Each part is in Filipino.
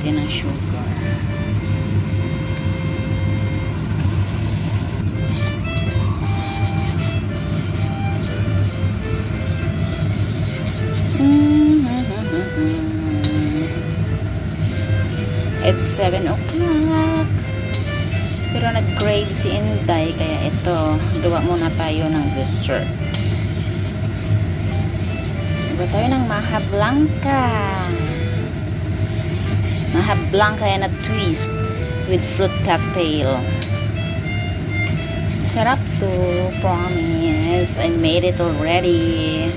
natin ng sugar. It's 7 o'clock. Pero nag-crave si Inday, kaya ito, gawa muna tayo ng dessert. Gawa tayo ng maha blanca. Maha blanca and a twist with fruit cocktail. Sarap to, promise. I made it already.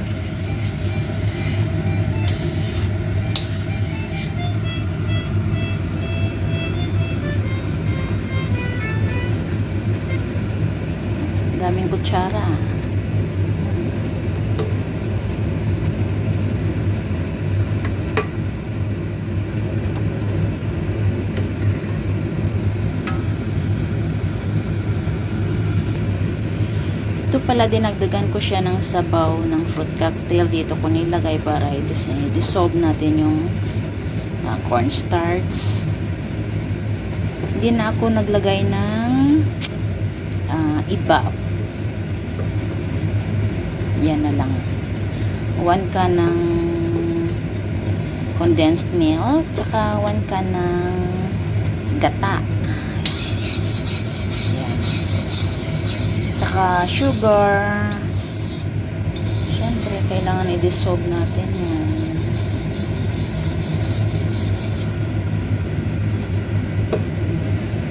Daming kutsara. Ito pala dinagdagan ko siya ng sabaw ng fruit cocktail. Dito ko nilagay para i-dissolve natin yung cornstarch. Hindi na ako naglagay ng iba. Yan na lang. 1 can ng condensed milk, tsaka 1 can ng gata. Yan. Tsaka sugar. Siyempre, kailangan i-dissolve natin yan.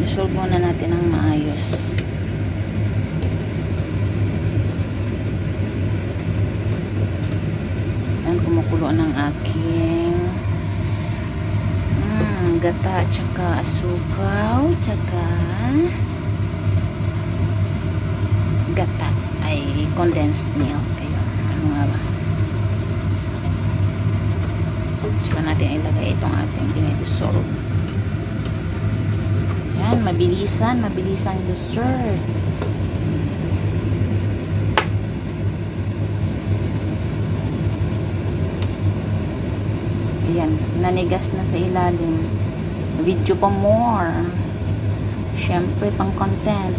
Dissolve muna natin ng maayos. Kumukulo ng aking gata, tsaka asukaw, tsaka gata ay condensed milk. Ayun, ano nga ba, tsaka natin ilagay itong ating dinidissolve. Yan, mabilisang dessert. Ayan, nanigas na sa ilalim. Video pa more. Siyempre, pang content.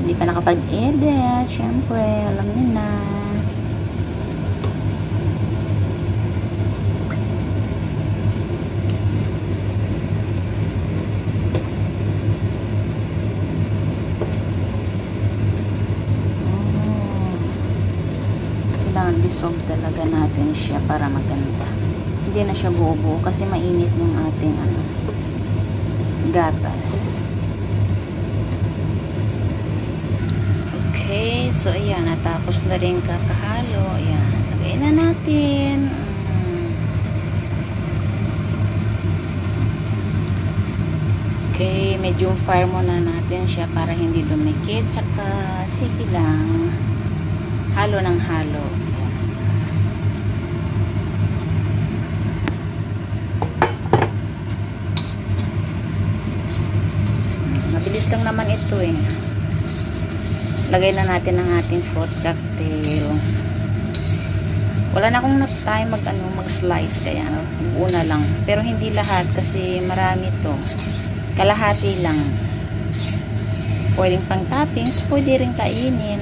Hindi pa nakapag-edit. Siyempre, alam niyo na. Kailangan dissolve talaga natin siya para maganda. Hindi na siya buo-buo kasi mainit ng ating gatas. Okay, so ayan, natapos na rin kakahalo. Ayan, lagay na natin. Okay, medium fire muna natin siya para hindi dumikit. Tsaka, sige lang. Halo ng halo. Mabilis lang naman ito eh. Lagay na natin ang ating fruit cocktail. Wala na akong time mag-slice kaya una lang. Pero hindi lahat kasi marami to. Kalahati lang. Pwedeng pang toppings, pwede rin kainin.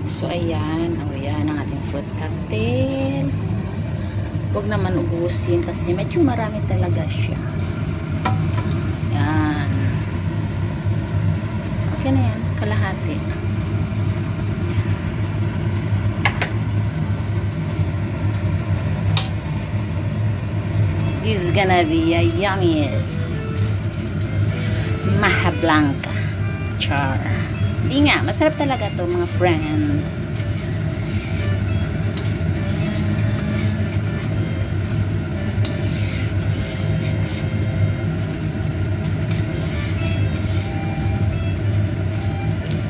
So, ayan. O, yan ang ating fruit cocktail. Huwag naman ubusin kasi medyo marami talaga siya. Yan. Okay na yan. Kalahati. This is gonna be a yummiest maha blanca. Char. Hindi nga, masarap talaga to mga friend.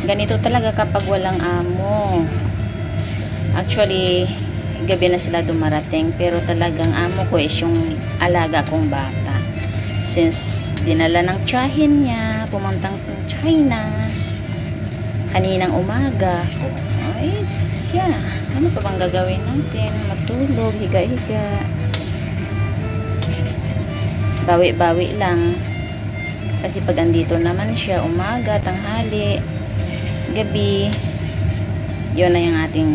Ganito talaga kapag walang amo. Actually, gabi na sila dumarating, pero talagang amo ko is yung alaga kong bata. Since dinala ng tiyahin niya, pumuntang China. kaninang umaga. Ay, siya. Ano pa bang gagawin natin? Matulog, higa-higa. Bawi-bawi lang. Kasi pag andito naman siya, umaga, tanghali, gabi, yun na yung ating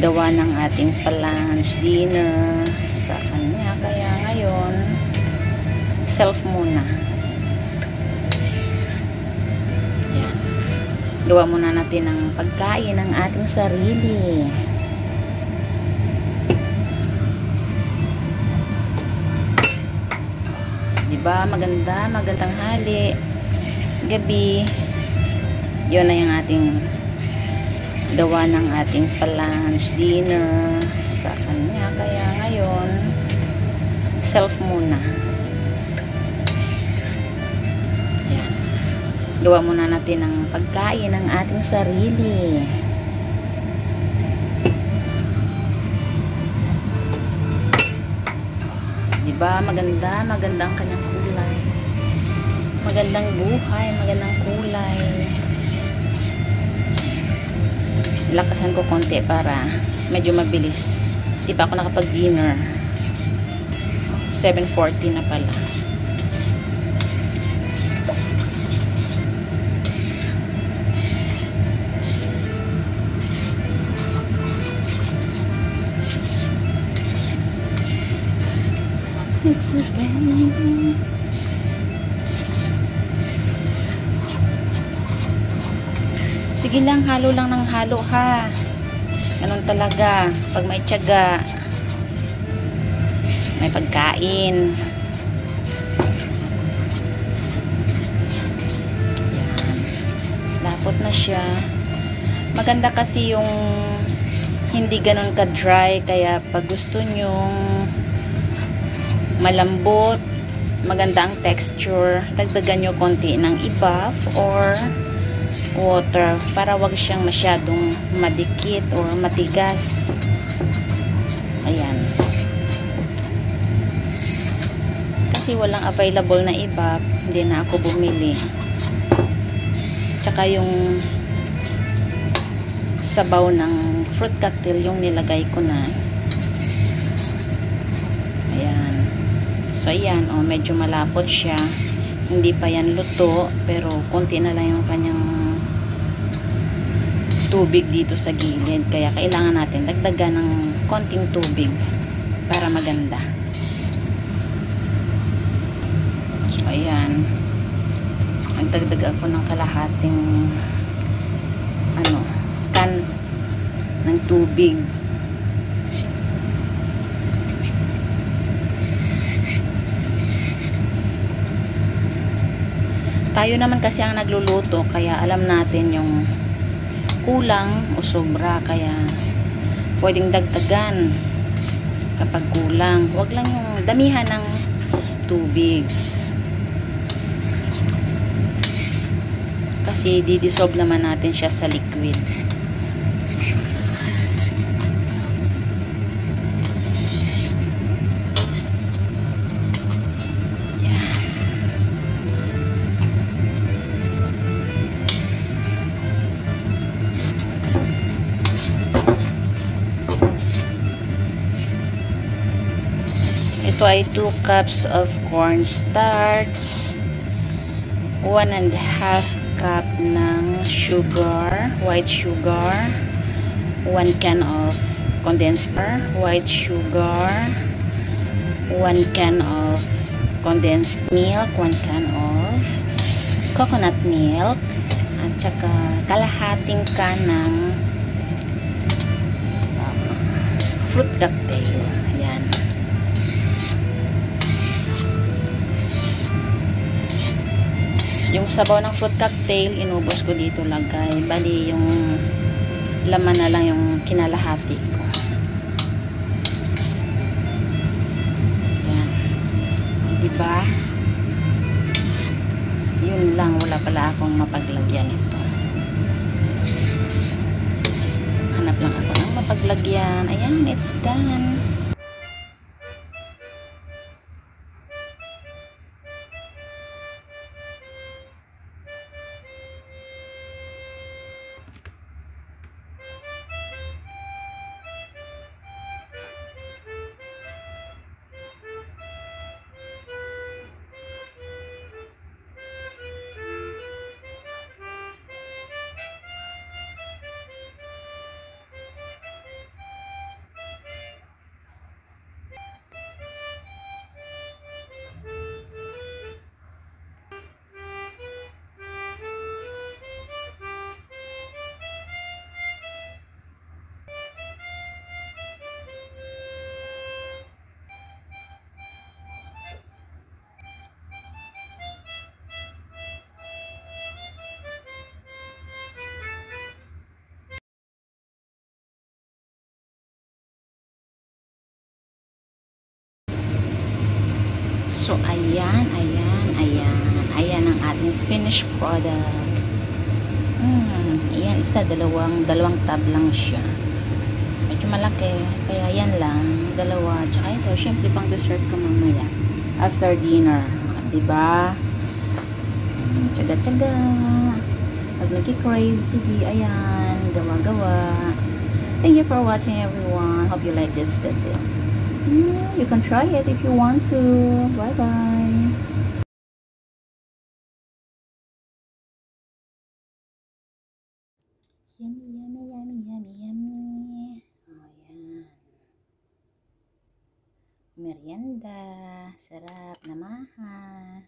gawa ng ating lunch, dinner sa kanya. Kaya ngayon, self muna. Yan. Gawa muna natin ang pagkain ng ating sarili. Diba? Magandang hali, gabi, yun na yung ating gawa ng ating lunch, dinner sa kanya. Kaya ngayon, self muna. Yan. Gawa muna natin ang pagkain ng ating sarili. Diba? Magandang kanyang kulay. Magandang buhay, magandang kulay. Lakasan ko konti para medyo mabilis. Di pa ako nakapag-dinner. 7:40 na pala. It's a baby. Sige lang, halo lang ng halo ha. Ganun talaga. Pag may tiyaga, may pagkain. Yan. Lapot na siya. Maganda kasi yung hindi ganun ka-dry. Kaya pag gusto nyong malambot, maganda ang texture, dagdagan nyo konti ng i-buff or water para wag siyang masyadong madikit or matigas. Ayan. Kasi walang available na i-buff, hindi na ako bumili. Tsaka yung sabaw ng fruit cocktail yung nilagay ko na. Ayan. So, ayan, oh, medyo malapot siya. Hindi pa yan luto, pero konti na lang yung kanyang tubig dito sa gilid. Kaya kailangan natin dagdagan ng konting tubig para maganda. So, ayan. Nagdagdag ako ng kalahating can ng tubig. Tayo naman kasi ang nagluluto, kaya alam natin yung kulang o sobra, kaya pwedeng dagdagan kapag kulang. Huwag lang yung damihan ng tubig, kasi didissolve naman natin siya sa liquid. Ito ay 2 cups of cornstarch, 1.5 cup ng sugar, white sugar, 1 can of condensed white sugar, 1 can of condensed milk, 1 can of coconut milk, at saka kalahating can ng fruit cocktail. Ayan. Yung sabaw ng fruit cocktail, inubos ko dito lagay. Bali, yung laman na lang yung kinalahati ko. Ayan. Diba? Yun lang, wala pala akong mapaglagyan ito. Hanap lang ako ng mapaglagyan. Ayan, it's done. So, ayan ang ating finished product. Ayan, dalawang tab lang siya. Medyo malaki, kaya yan lang, dalawa. Tsaka ito, syempre pang dessert ko mamaya. After dinner, diba? Tsaga-tsaga. Pag nagki-crave, sige, ayan, gawa-gawa. Thank you for watching, everyone. Hope you like this video. You can try it if you want to. Bye-bye. Yummy, yummy, yummy, yummy, yummy. Ayan. Merienda. Sarap na maha.